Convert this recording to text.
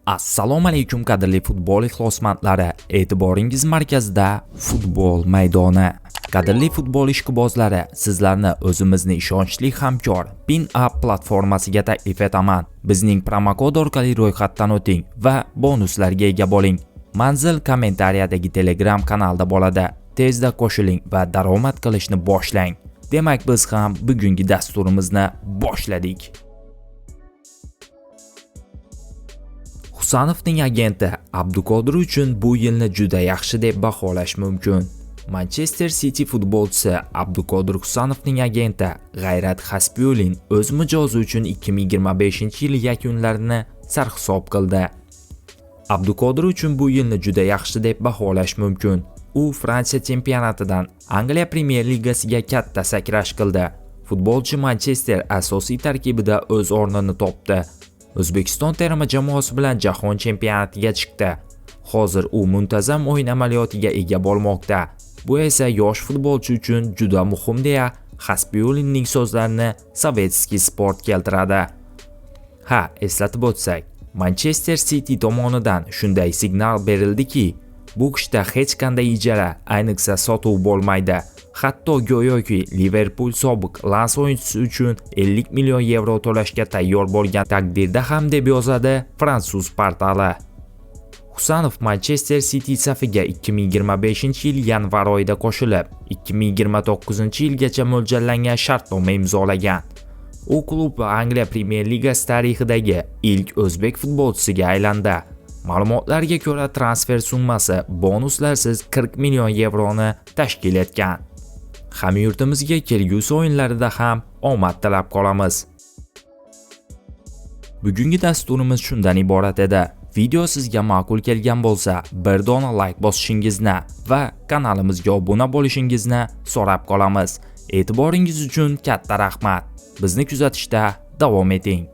Assalomu alaykum qadrli futbol ixlosmandlari, e'tiboringiz markazida futbol maydoni. Qadrli futbol ishqibozlari, sizlarni o'zimizni ishonchli hamkor PinUp platformasiga taklif etaman. Bizning promokod orqali ro'yxatdan o'ting va bonuslarga ega bo'ling. Manzil kommentariyadagi Telegram kanalda bo'ladi. Tezda qo'shiling va daromad qilishni boshlang. Demak, biz ham bugungi dasturimizni boshladik. Husanovning agenti Abduqodir uchun bu yilni juda yaxshi deb baholash mumkin. Manchester City futbolchisi Abduqodir Husanovning agenti G'ayrat Xaspiyulin o'z mijozi uchun 2025-yil yakunlarini sarhisob qildi. Abduqodir uchun bu yilni juda yaxshi deb baholash mumkin. U Fransiya chempionatidan Angliya Premyer Ligasiga katta sakrash qildi. Futbolchi Manchester asosiy tarkibida o'z o'rnini topdi. O'zbekiston terma jamoasi bilan jahon chempionatiga chiqdi. Hozir u muntazam o'yin amaliyotiga ega bo'lmoqda. Bu esa yosh futbolchi uchun juda muhim deya Xaspiyulinning so'zlarini Sovetskiy Sport keltiradi. Eslatib o'tsak, Manchester City tomonidan shunday signal berildiki, bu qishda hech qanday ijara, ayniqsa sotuv bo'lmaydi. Hatto go'yoki Liverpool sobiq Lans o'yinchisi uchun 50 million yevro to'lashga tayyor bo'lgan taqdirda ham, deb yozadi fransuz portali. Husanov Manchester City safiga 2025-yil yanvar oyida qo'shilib, 2029-yilgacha mo'ljallangan shartnoma imzolagan. U klub va Angliya Premyer Ligasi tarixidagi ilk o'zbek futbolchisiga aylandi. Ma'lumotlarga ko'ra, transfer summasi bonuslarsiz 40 million yevroni tashkil etgan. Hamyurtimizga kelgusi o'yinlarida ham omad tilab qolamiz. Bugungi dasturimiz shundan iborat edi. Video sizga ma'qul kelgan bo'lsa, bir dona like bosishingizni va kanalimizga obuna bo'lishingizni so'rab qolamiz. E'tiboringiz uchun katta rahmat. Bizni kuzatishda davom eting.